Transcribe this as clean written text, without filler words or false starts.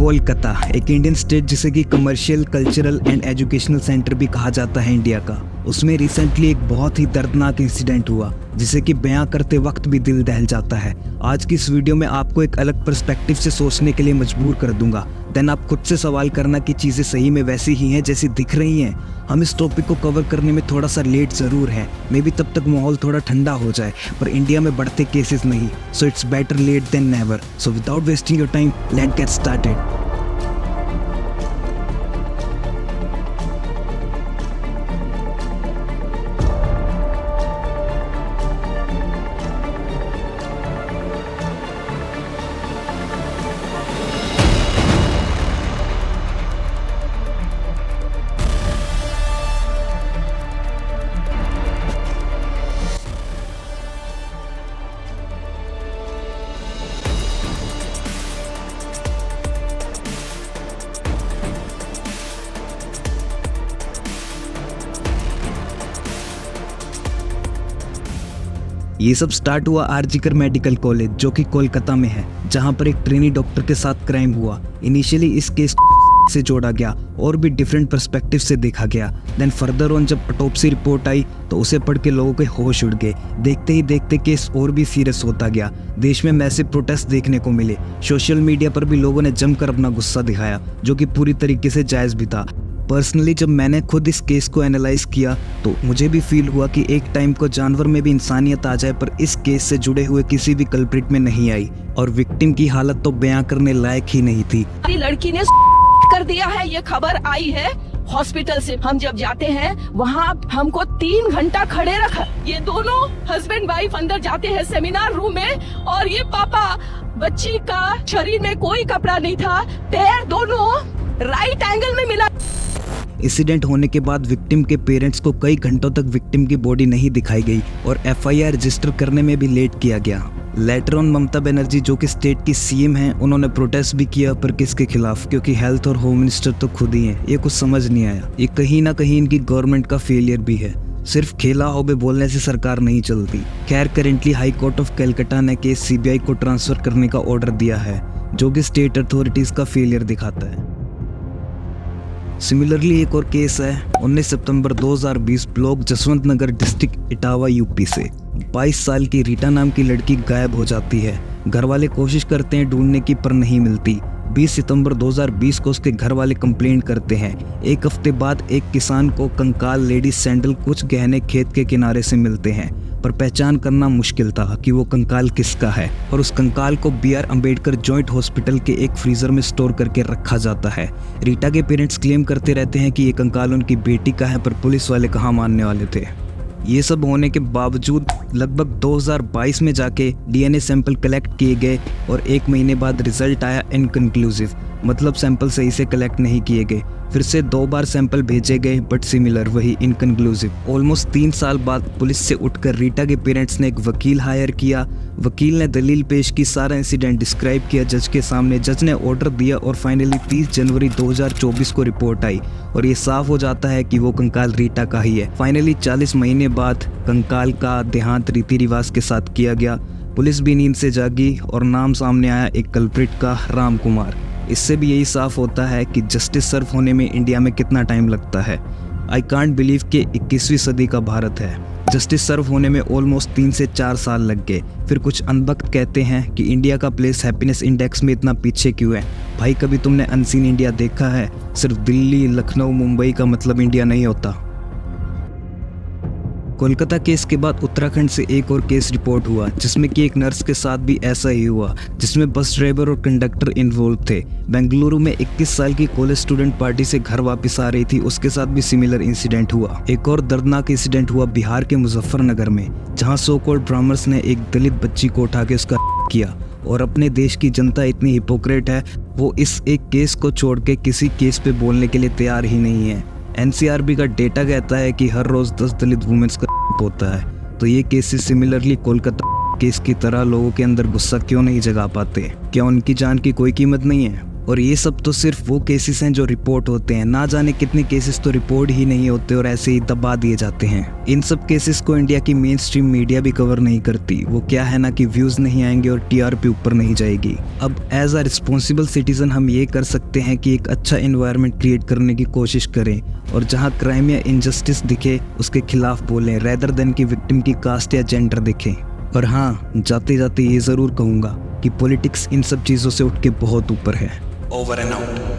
कोलकाता एक Indian state जिसे कि commercial, cultural and educational centre भी कहा जाता है इंडिया का। उसमें रिसेंटली एक बहुत ही दर्दनाक इंसिडेंट हुआ जिसे कि बयां करते वक्त भी दिल दहल जाता है। आज की इस वीडियो में आपको एक अलग पर्सपेक्टिव से सोचने के लिए मजबूर कर दूंगा। देन आप खुद से सवाल करना कि चीज़ें सही में वैसी ही हैं जैसी दिख रही हैं। हम इस टॉपिक को कवर करने में थोड़ा सा लेट ज़रूर है, मे बी तब तक माहौल थोड़ा ठंडा हो जाए, पर इंडिया में बढ़ते केसेस नहीं, so it's better late than never. So without wasting your time, let's get started. ये सब स्टार्ट हुआ आरजीकर मेडिकल कॉलेज जो कि कोलकाता में है, जहां पर एक ट्रेनी डॉक्टर के साथ क्राइम हुआ। इनिशियली इस केस से जोड़ा गया और भी डिफरेंट पर्सपेक्टिव से देखा गया। देन फर्दर ऑन जब ऑटोप्सी रिपोर्ट आई तो उसे पढ़ के लोगों के होश उड़ गए। देखते ही देखते केस और भी सीरियस होता गया। देश में मैसिव प्रोटेस्ट देखने को मिले। सोशल मीडिया पर भी लोगों ने जमकर अपना गुस्सा दिखाया, जो कि पूरी तरीके से जायज़ भी था। पर्सनली जब मैंने खुद इस केस को एनालाइज किया तो मुझे भी फील हुआ कि एक टाइम को जानवर में भी इंसानियत आ जाए, पर इस केस से जुड़े हुए किसी भी कल्प्रिट में नहीं आई और विक्टिम की हालत तो बयां करने लायक ही नहीं थी। लड़की ने कर दिया है, ये खबर आई है हॉस्पिटल से। हम जब जाते हैं वहाँ हमको 3 घंटा खड़े रखा। ये दोनों हस्बैंड वाइफ अंदर जाते हैं सेमिनार रूम में, और ये पापा, बच्ची का शरीर में कोई कपड़ा नहीं था, पैर दोनों राइट एंगल में मिला। इंसिडेंट होने के बाद विक्टिम के पेरेंट्स को कई घंटों तक विक्टिम की बॉडी नहीं दिखाई गई और एफआईआर रजिस्टर करने में भी लेट किया गया। लेटर ऑन ममता बनर्जी जो कि स्टेट की सीएम हैं, उन्होंने प्रोटेस्ट भी किया, पर किसके खिलाफ, क्योंकि हेल्थ और होम मिनिस्टर तो खुद ही हैं। ये कुछ समझ नहीं आया। ये कहीं ना कहीं इनकी गवर्नमेंट का फेलियर भी है। सिर्फ खेला होबे बोलने से सरकार नहीं चलती। खैर, currently high court of Calcutta ने केस सीबीआई को ट्रांसफर करने का ऑर्डर दिया है, जो कि स्टेट अथॉरिटीज का फेलियर दिखाता है। सिमिलरली एक और केस है 19 सितंबर 2020 ब्लॉक जसवंत नगर डिस्ट्रिक्ट इटावा यूपी से। 22 साल की रीटा नाम की लड़की गायब हो जाती है। घर वाले कोशिश करते हैं ढूंढने की, पर नहीं मिलती। 20 सितंबर 2020 को उसके घर वाले कंप्लेंट करते हैं। एक हफ्ते बाद एक किसान को कंकाल, लेडीज सैंडल, कुछ गहने खेत के किनारे से मिलते हैं, पर पहचान करना मुश्किल था कि वो कंकाल किसका है। और उस कंकाल को BR अम्बेडकर जॉइंट हॉस्पिटल के एक फ्रीजर में स्टोर करके रखा जाता है। रीटा के पेरेंट्स क्लेम करते रहते हैं कि ये कंकाल उनकी बेटी का है, पर पुलिस वाले कहाँ मानने वाले थे। ये सब होने के बावजूद लगभग 2022 में जाके DNA सैंपल कलेक्ट किए गए और 1 महीने बाद रिजल्ट आया इनकन्क्लूसिव, मतलब सैंपल सही से कलेक्ट नहीं किए गए। फिर से 2 बार सैंपल भेजे गए, बट सिमिलर, वही इनकन्क्लूसिव। ऑलमोस्ट 3 साल बाद पुलिस से उठकर रीटा के पेरेंट्स ने एक वकील हायर किया। वकील ने दलील पेश की, सारा इंसिडेंट डिस्क्राइब किया जज के सामने। जज ने ऑर्डर दिया और फाइनली 30 जनवरी 2024 को रिपोर्ट आई और ये साफ हो जाता है कि वो कंकाल रीटा का ही है। फाइनली 40 महीने बाद कंकाल का देहांत रीति रिवाज के साथ किया गया। पुलिस भी नींद से जागी और नाम सामने आया एक कल्प्रिट का, राम कुमार। इससे भी यही साफ होता है कि जस्टिस सर्व होने में इंडिया में कितना टाइम लगता है। आई कांट बिलीव कि 21वीं सदी का भारत है। जस्टिस सर्व होने में ऑलमोस्ट 3 से 4 साल लग गए। फिर कुछ अनबख्त कहते हैं कि इंडिया का प्लेस हैप्पीनेस इंडेक्स में इतना पीछे क्यों है। भाई, कभी तुमने अनसीन इंडिया देखा है? सिर्फ दिल्ली, लखनऊ, मुंबई का मतलब इंडिया नहीं होता। कोलकाता केस के बाद उत्तराखंड से एक और केस रिपोर्ट हुआ, जिसमें कि एक नर्स के साथ भी ऐसा ही हुआ, जिसमें बस ड्राइवर और कंडक्टर इन्वॉल्व थे। बेंगलुरु में 21 साल की कॉलेज स्टूडेंट पार्टी से घर वापस आ रही थी, उसके साथ भी सिमिलर इंसिडेंट हुआ। एक और दर्दनाक इंसिडेंट हुआ बिहार के मुजफ्फरनगर में, जहां सो कॉल्ड ब्राह्मण्स ने एक दलित बच्ची को उठा के उसका किया। और अपने देश की जनता इतनी हिपोक्रेट है, वो इस एक केस को छोड़ के किसी केस पे बोलने के लिए तैयार ही नहीं है। NCRB का डेटा कहता है कि हर रोज 10 दलित वुमेन्स का होता है। तो ये केसेस सिमिलरली कोलकाता केस की तरह लोगों के अंदर गुस्सा क्यों नहीं जगा पाते? क्या उनकी जान की कोई कीमत नहीं है? और ये सब तो सिर्फ वो केसेस हैं जो रिपोर्ट होते हैं, ना जाने कितने केसेस तो रिपोर्ट ही नहीं होते और ऐसे ही दबा दिए जाते हैं। इन सब केसेस को इंडिया की मेन स्ट्रीम मीडिया भी कवर नहीं करती। वो क्या है ना कि व्यूज नहीं आएंगे और टीआरपी ऊपर नहीं जाएगी। अब एज अ रिस्पॉन्सिबल सिटीजन हम ये कर सकते हैं कि एक अच्छा एनवायरनमेंट क्रिएट करने की कोशिश करें और जहाँ क्राइम या इनजस्टिस दिखे उसके खिलाफ बोलें, रेदर देन कि विक्टिम की कास्ट या जेंडर दिखे। और हाँ, जाते जाते ये ज़रूर कहूँगा कि पॉलिटिक्स इन सब चीज़ों से उठ के बहुत ऊपर है। Over and out.